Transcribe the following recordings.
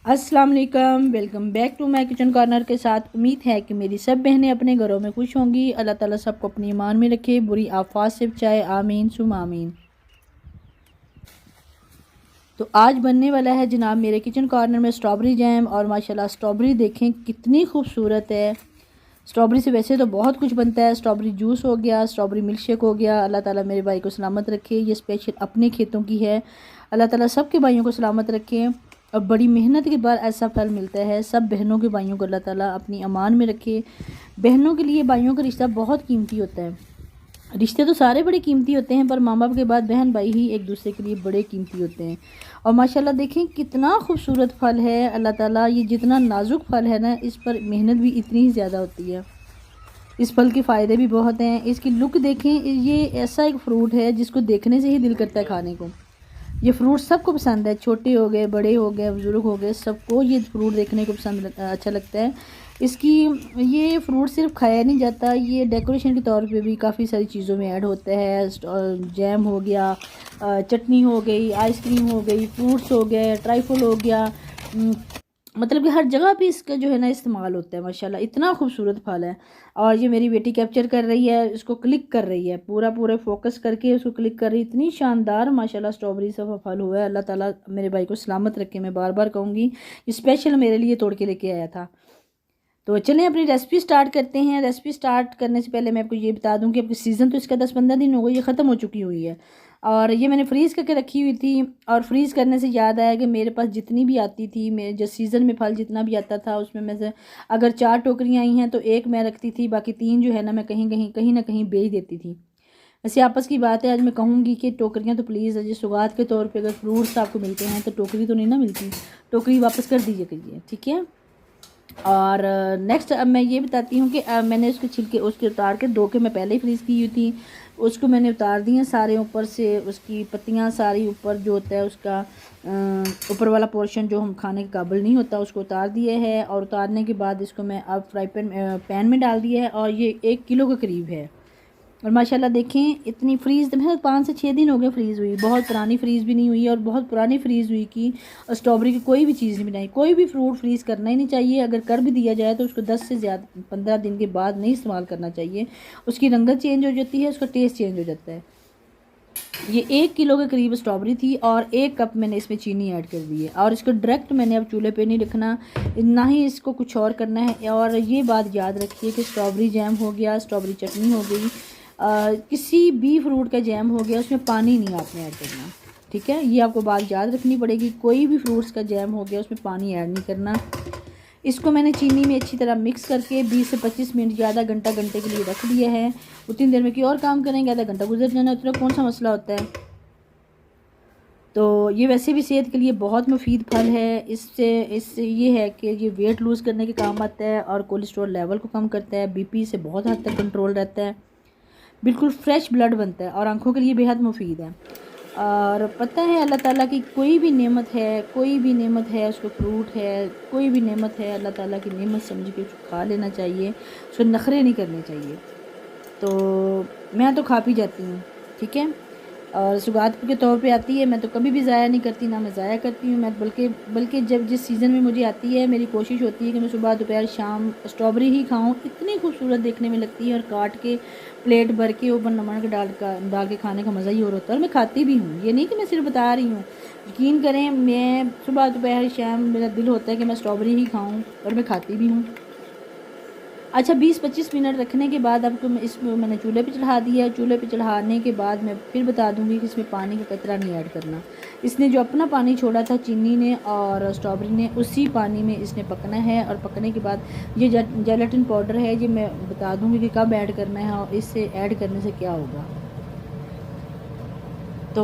अस्सलाम वालेकुम, welcome back to my kitchen corner के साथ। उम्मीद है कि मेरी सब बहनें अपने घरों में खुश होंगी। अल्लाह ताला सबको अपनी ईमान में रखे, बुरी आफात से बचाए, आमीन सुम आमीन। तो आज बनने वाला है जनाब मेरे किचन कॉर्नर में स्ट्रॉबेरी जैम। और माशाल्लाह स्ट्रॉबेरी देखें कितनी खूबसूरत है। स्ट्रॉबेरी से वैसे तो बहुत कुछ बनता है, स्ट्रॉबेरी जूस हो गया, स्ट्रॉबेरी मिल्क शेक हो गया। अल्लाह ताला मेरे भाई को सलामत रखे, ये स्पेशल अपने खेतों की है। अल्लाह ताला सबके भाइयों को सलामत रखे और बड़ी मेहनत के बाद ऐसा फल मिलता है। सब बहनों के भाइयों को अल्लाह ताला अपनी अमान में रखे। बहनों के लिए भाइयों का रिश्ता बहुत कीमती होता है। रिश्ते तो सारे बड़े कीमती होते हैं, पर माँ बाप के बाद बहन भाई ही एक दूसरे के लिए बड़े कीमती होते हैं। और माशाल्लाह देखें कितना खूबसूरत फल है। अल्लाह ताला ये जितना नाजुक फल है ना, इस पर मेहनत भी इतनी ही ज़्यादा होती है। इस फल के फ़ायदे भी बहुत हैं। इसकी लुक देखें, ये ऐसा एक फ्रूट है जिसको देखने से ही दिल करता है खाने को। ये फ्रूट सबको पसंद है, छोटे हो गए, बड़े हो गए, बुज़ुर्ग हो गए, सबको ये फ्रूट देखने को अच्छा लगता है। इसकी ये फ्रूट सिर्फ खाया नहीं जाता, ये डेकोरेशन के तौर पे भी काफ़ी सारी चीज़ों में ऐड होता है। जैम हो गया, चटनी हो गई, आइसक्रीम हो गई, फ्रूट्स हो गए, ट्राइफल हो गया। मतलब कि हर जगह पे इसका जो है ना इस्तेमाल होता है। माशाल्लाह इतना खूबसूरत फल है। और ये मेरी बेटी कैप्चर कर रही है, इसको क्लिक कर रही है, पूरा पूरा फोकस करके उसको क्लिक कर रही है। इतनी शानदार माशाल्लाह स्ट्रॉबेरी सा फल हुआ है। अल्लाह ताला मेरे भाई को सलामत रखे, मैं बार बार कहूँगी। स्पेशल मेरे लिए तोड़ के लेके आया था। तो चलें अपनी रेसिपी स्टार्ट करते हैं। रेसिपी स्टार्ट करने से पहले मैं आपको ये बता दूं कि आपकी सीज़न तो इसका 10-15 दिन हो गई, ये ख़त्म हो चुकी हुई है। और ये मैंने फ्रीज़ करके रखी हुई थी। और फ्रीज़ करने से याद आया कि मेरे पास जितनी भी आती थी, मेरे जो सीज़न में फल जितना भी आता था उसमें मैं से अगर 4 टोकरियाँ आई हैं तो एक मैं रखती थी, बाकी 3 जो है ना मैं कहीं ना कहीं बेच देती थी। वैसे आपस की बात है, आज मैं कहूँगी कि टोकरियाँ तो प्लीज़ जो सौगात के तौर पर अगर फ्रूट्स आपको मिलते हैं तो टोकरी तो नहीं ना मिलती, टोकरी वापस कर दीजिए करिए, ठीक है। और नेक्स्ट अब मैं ये बताती हूँ कि मैंने उसके छिलके उसके उतार के धो के मैं पहले ही फ्रीज़ की हुई थी। उसको मैंने उतार दी हैं सारे, ऊपर से उसकी पत्तियाँ सारी, ऊपर जो होता है उसका ऊपर वाला पोर्शन जो हम खाने के काबिल नहीं होता उसको उतार दिया है। और उतारने के बाद इसको मैं अब पैन में डाल दिया है। और ये 1 किलो के करीब है। और माशाल्लाह देखें इतनी फ्रीज़ मैं 5 से 6 दिन हो गए फ्रीज़ हुई, बहुत पुरानी फ्रीज़ भी नहीं हुई और बहुत पुरानी फ्रीज़ हुई कि स्ट्रॉबेरी की कोई भी चीज़ नहीं बनाई। कोई भी फ्रूट फ्रीज़ करना ही नहीं चाहिए, अगर कर भी दिया जाए तो उसको 10 से ज़्यादा 15 दिन के बाद नहीं इस्तेमाल करना चाहिए। उसकी रंगत चेंज हो जाती है, उसका टेस्ट चेंज हो जाता है। ये 1 किलो के करीब स्ट्रॉबेरी थी और 1 कप मैंने इसमें चीनी ऐड कर दी है। और इसको डायरेक्ट मैंने अब चूल्हे पे नहीं रखना, ना ही इसको कुछ और करना है। और ये बात याद रखिए कि स्ट्रॉबेरी जैम हो गया, स्ट्रॉबेरी चटनी हो गई, किसी भी फ्रूट का जैम हो गया, उसमें पानी नहीं आपने ऐड करना, ठीक है। ये आपको बात याद रखनी पड़ेगी। कोई भी फ्रूट्स का जैम हो गया उसमें पानी ऐड नहीं करना। इसको मैंने चीनी में अच्छी तरह मिक्स करके 20 से 25 मिनट या आधा घंटे के लिए रख दिया है। उतनी देर में कोई और काम करेंगे, आधा घंटा गुजर जाना, उतना कौन सा मसला होता है। तो ये वैसे भी सेहत के लिए बहुत मुफीद फल है। इससे ये है कि ये वेट लूज़ करने के काम आता है और कोलेस्ट्रॉल लेवल को कम करता है, बीपी से बहुत हद तक कंट्रोल रहता है, बिल्कुल फ्रेश ब्लड बनता है और आँखों के लिए बेहद मुफीद है। और पता है अल्लाह ताला की कोई भी नेमत है, कोई भी नेमत है, उसको फ्रूट है, कोई भी नेमत है, अल्लाह ताला की नेमत समझ के उसको खा लेना चाहिए, उसको नखरे नहीं करने चाहिए। तो मैं तो खा पी जाती हूँ, ठीक है। और सौगात के तौर पे आती है, मैं तो कभी भी ज़ाया नहीं करती, ना मैं ज़ाया करती हूँ। मैं बल्कि जब जिस सीज़न में मुझे आती है, मेरी कोशिश होती है कि मैं सुबह दोपहर शाम स्ट्रॉबेरी ही खाऊं। इतनी खूबसूरत देखने में लगती है और काट के प्लेट भर के ऊपर नमक डाल के खाने का मज़ा ही और होता है। और मैं खाती भी हूँ, ये नहीं कि मैं सिर्फ बता रही हूँ। यकीन करें, मैं सुबह दोपहर शाम मेरा दिल होता है कि मैं स्ट्रॉबेरी ही खाऊँ और मैं खाती भी हूँ। अच्छा 20-25 मिनट रखने के बाद अब तो इसमें मैंने चूल्हे पे चढ़ा दिया। चूल्हे पे चढ़ाने के बाद मैं फिर बता दूंगी कि इसमें पानी का कतरा नहीं ऐड करना। इसने जो अपना पानी छोड़ा था चीनी ने और स्ट्रॉबेरी ने, उसी पानी में इसने पकना है। और पकने के बाद ये जेलेटिन पाउडर है, ये मैं बता दूँगी कि कब ऐड करना है और इससे ऐड करने से क्या होगा। तो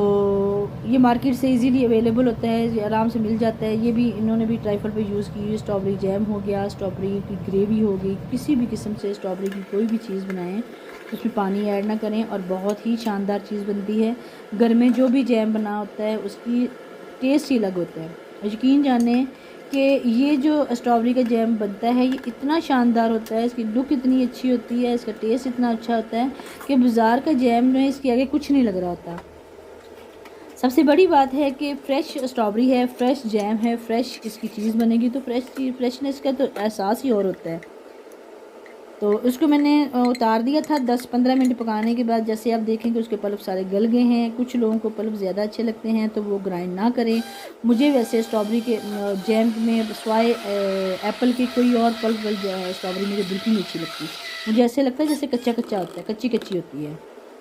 ये मार्केट से इजीली अवेलेबल होता है, आराम से मिल जाता है। ये भी इन्होंने भी ट्राइफल पे यूज़ की हुई। स्ट्रॉबेरी जैम हो गया, स्ट्रॉबेरी की ग्रेवी हो गई, किसी भी किस्म से स्ट्रॉबेरी की कोई भी चीज़ बनाएं तो उसमें पानी ऐड ना करें और बहुत ही शानदार चीज़ बनती है। घर में जो भी जैम बना होता है उसकी टेस्ट ही अलग होता है। यकीन जाने कि ये जो स्ट्रॉबेरी का जैम बनता है ये इतना शानदार होता है, इसकी लुक इतनी अच्छी होती है, इसका टेस्ट इतना अच्छा होता है कि बाज़ार का जैम में इसके आगे कुछ नहीं लग रहा होता। सबसे बड़ी बात है कि फ़्रेश स्ट्रॉबेरी है, फ़्रेश जैम है, फ़्रेश इसकी चीज़ बनेगी, तो फ़्रेशनेस का तो एहसास ही और होता है। तो उसको मैंने उतार दिया था 10-15 मिनट पकाने के बाद। जैसे आप देखें कि उसके पल्प सारे गल गए हैं। कुछ लोगों को पल्प ज़्यादा अच्छे लगते हैं तो वो ग्राइंड ना करें। मुझे वैसे स्ट्रॉबेरी के जैम में सिवाय एप्पल के कोई और पल्प स्ट्रॉबेरी मुझे बिल्कुल नहीं अच्छी लगती। मुझे ऐसे लगता है जैसे कच्चा कच्चा होता है, कच्ची कच्ची होती है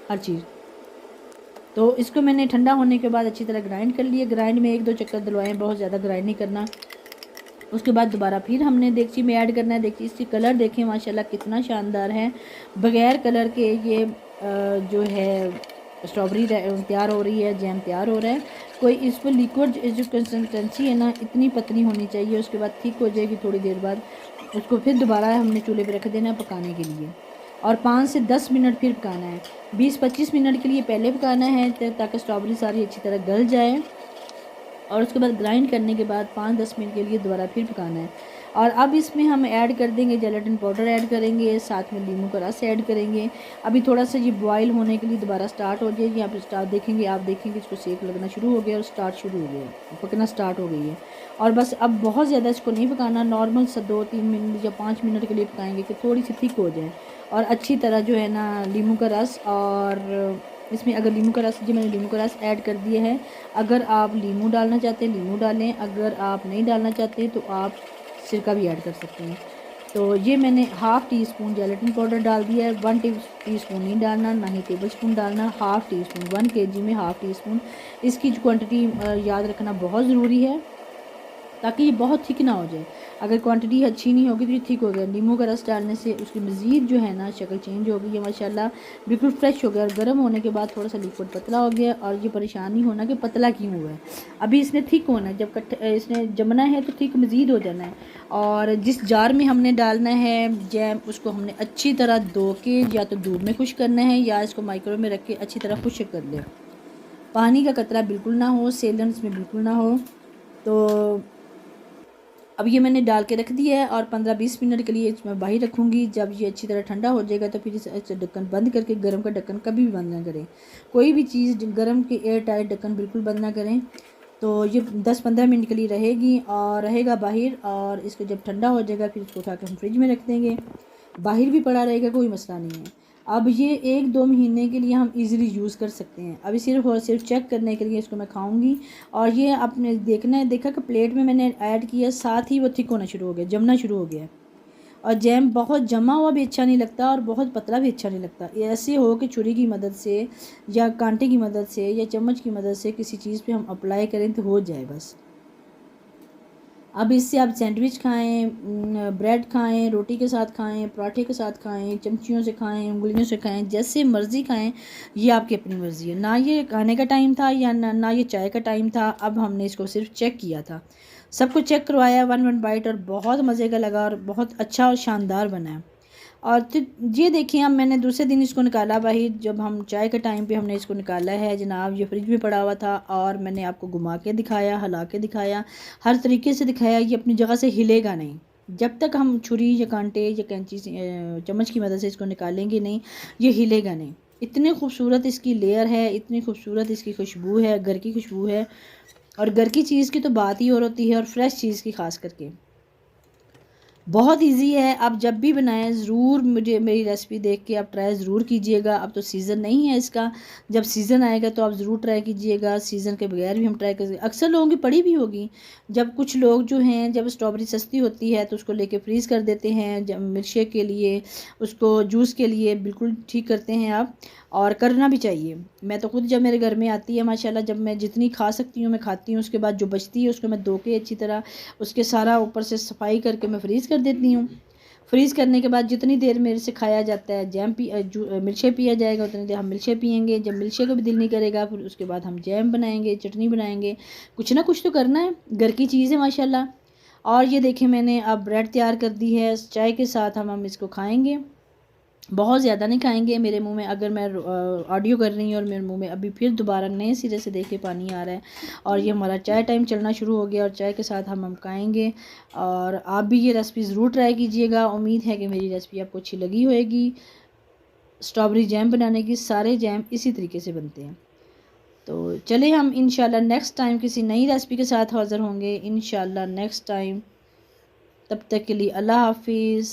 हर चीज़। तो इसको मैंने ठंडा होने के बाद अच्छी तरह ग्राइंड कर लिया। ग्राइंड में 1-2 चक्कर दिलवाएं, बहुत ज़्यादा ग्राइंड नहीं करना। उसके बाद दोबारा फिर हमने देगची में ऐड करना है। देखिए इसकी कलर देखें माशाल्लाह कितना शानदार है। बग़ैर कलर के ये जो है स्ट्रॉबेरी तैयार हो रही है, जैम तैयार हो रहा है। कोई इस पर लिक्विड जो कंसिस्टेंसी है ना, इतनी पतली होनी चाहिए। उसके बाद थिक हो जाएगी थोड़ी देर बाद। उसको फिर दोबारा हमने चूल्हे पे रख देना है पकाने के लिए, और 5 से 10 मिनट फिर पकाना है। 20-25 मिनट के लिए पहले पकाना है ताकि स्ट्रॉबेरी सारी अच्छी तरह गल जाए, और उसके बाद ग्राइंड करने के बाद 5-10 मिनट के लिए दोबारा फिर पकाना है। और अब इसमें हम ऐड कर देंगे जेलेटिन पाउडर ऐड करेंगे, साथ में नींबू का रस ऐड करेंगे। अभी थोड़ा सा ये बॉयल होने के लिए दोबारा स्टार्ट हो जाएगी। आप स्टार्ट देखेंगे, आप देखेंगे इसको सेक लगना शुरू हो गया और स्टार्ट शुरू हो गया, पकना स्टार्ट हो गई है। और बस अब बहुत ज़्यादा इसको नहीं पकाना, नॉर्मल सा 2-3 मिनट या 5 मिनट के लिए पकाएंगे कि थोड़ी सी थिक हो जाए और अच्छी तरह जो है ना नींबू का रस। और इसमें अगर नींबू का रस, जो मैंने नींबू का रस ऐड कर दिया है, अगर आप नींबू डालना चाहते हैं नींबू डालें, अगर आप नहीं डालना चाहते तो आप सिरका भी ऐड कर सकते हैं। तो ये मैंने half teaspoon gelatin powder डाल दिया है। 1 टीस्पून नहीं डालना, ना ही टेबल स्पून डालना, हाफ़ टी स्पून। 1 kg में हाफ़ टी स्पून। इसकी क्वांटिटी याद रखना बहुत ज़रूरी है ताकि ये बहुत थिक ना हो जाए। अगर क्वांटिटी अच्छी नहीं होगी तो ये थिक हो गया। नींबू का रस डालने से उसकी मज़ीद जो है ना शक्ल चेंज हो गई है माशाल्लाह, बिल्कुल फ्रेश हो गया। और गर्म होने के बाद थोड़ा सा लिक्विड पतला हो गया। और ये परेशानी होना कि पतला क्यों हुआ है, अभी इसने थिक होना है। जब इसने जमना है तो थिक मज़ीद हो जाना है। और जिस जार में हमने डालना है जैम, उसको हमने अच्छी तरह धो के या तो दूध में खुश करना है या इसको माइक्रो में रख के अच्छी तरह खुश कर ले। पानी का कतरा बिल्कुल ना हो, सेलन इसमें बिल्कुल ना हो। तो अब ये मैंने डाल के रख दिया है और 15-20 मिनट के लिए इसमें बाहर रखूँगी। जब ये अच्छी तरह ठंडा हो जाएगा तो फिर इसे ढक्कन बंद करके, गर्म का ढक्कन कभी भी बंद ना करें। कोई भी चीज़ गर्म के एयर टाइट ढक्कन बिल्कुल बंद ना करें। तो ये 10-15 मिनट के लिए रहेगी और रहेगा बाहर। और इसको जब ठंडा हो जाएगा फिर इसको उठा के हम फ्रिज में रख देंगे। बाहर भी पड़ा रहेगा, कोई मसला नहीं है। अब ये 1-2 महीने के लिए हम इजीली यूज़ कर सकते हैं। अभी सिर्फ और सिर्फ चेक करने के लिए इसको मैं खाऊंगी। और ये आपने देखा कि प्लेट में मैंने ऐड किया, साथ ही वो थिक होना शुरू हो गया, जमना शुरू हो गया। और जैम बहुत जमा हुआ भी अच्छा नहीं लगता और बहुत पतला भी अच्छा नहीं लगता। ये ऐसे हो कि छुरी की मदद से या कांटे की मदद से या चम्मच की मदद से किसी चीज़ पे हम अप्लाई करें तो हो जाए बस। अब इससे आप सैंडविच खाएं, ब्रेड खाएं, रोटी के साथ खाएं, पराठे के साथ खाएं, चमचियों से खाएं, उंगलियों से खाएं, जैसे मर्ज़ी खाएं। ये आपकी अपनी मर्ज़ी है। ना ये खाने का टाइम था या ना ये चाय का टाइम था। अब हमने इसको सिर्फ चेक किया था, सब कुछ चेक करवाया 1 बाइट, और बहुत मज़े का लगा और बहुत अच्छा और शानदार बना है। और तो ये देखिए, अब मैंने दूसरे दिन इसको निकाला बाहर, जब हम चाय के टाइम पे हमने इसको निकाला है जनाब। ये फ्रिज में पड़ा हुआ था और मैंने आपको घुमा के दिखाया, हिला के दिखाया, हर तरीके से दिखाया। ये अपनी जगह से हिलेगा नहीं जब तक हम छुरी या कांटे या कैंची से चम्मच की मदद से इसको निकालेंगे नहीं, ये हिलेगा नहीं। इतनी खूबसूरत इसकी लेयर है, इतनी खूबसूरत इसकी खुशबू है, घर की खुशबू है। और घर की चीज़ की तो बात ही और होती है, और फ्रेश चीज़ की ख़ास करके। बहुत इजी है। आप जब भी बनाएं ज़रूर मुझे मेरी रेसिपी देख के आप ट्राई ज़रूर कीजिएगा। अब तो सीज़न नहीं है इसका, जब सीज़न आएगा तो आप ज़रूर ट्राई कीजिएगा। सीज़न के बगैर भी हम ट्राई कर सकते। अक्सर लोगों की पड़ी भी होगी, जब कुछ लोग जो हैं, जब स्ट्रॉबेरी सस्ती होती है तो उसको लेके फ्रीज़ कर देते हैं, जब मिल्क शेक के लिए, उसको जूस के लिए बिल्कुल ठीक करते हैं आप। और करना भी चाहिए। मैं तो खुद जब मेरे घर में आती है माशाल्लाह, जब मैं जितनी खा सकती हूँ मैं खाती हूँ। उसके बाद जो बचती है उसको मैं धो के अच्छी तरह उसके सारा ऊपर से सफाई करके मैं फ्रीज़ कर देती हूँ। फ्रीज़ करने के बाद जितनी देर मेरे से खाया जाता है जैम मिल्क शेक पिया जाएगा, उतनी देर हम मिल्क शेक पियेंगे। जब मिल्क शेक का भी दिल नहीं करेगा फिर उसके बाद हम जैम बनाएंगे, चटनी बनाएंगे। कुछ ना कुछ तो करना है, घर की चीज़ है माशाल्लाह। और ये देखें, मैंने अब ब्रेड तैयार कर दी है, चाय के साथ हम इसको खाएँगे। बहुत ज़्यादा नहीं खाएंगे। मेरे मुंह में, अगर मैं ऑडियो कर रही हूँ और मेरे मुंह में अभी फिर दोबारा नए सिरे से देख के पानी आ रहा है। और ये हमारा चाय टाइम चलना शुरू हो गया और चाय के साथ हम खाएंगे। और आप भी ये रेसिपी ज़रूर ट्राई कीजिएगा। उम्मीद है कि मेरी रेसिपी आपको अच्छी लगी होगी। स्ट्रॉबेरी जैम बनाने की, सारे जैम इसी तरीके से बनते हैं। तो चले हम इंशाल्लाह नेक्स्ट टाइम किसी नई रेसिपी के साथ हाज़िर होंगे इंशाल्लाह नेक्स्ट टाइम। तब तक के लिए अल्लाह हाफिज़।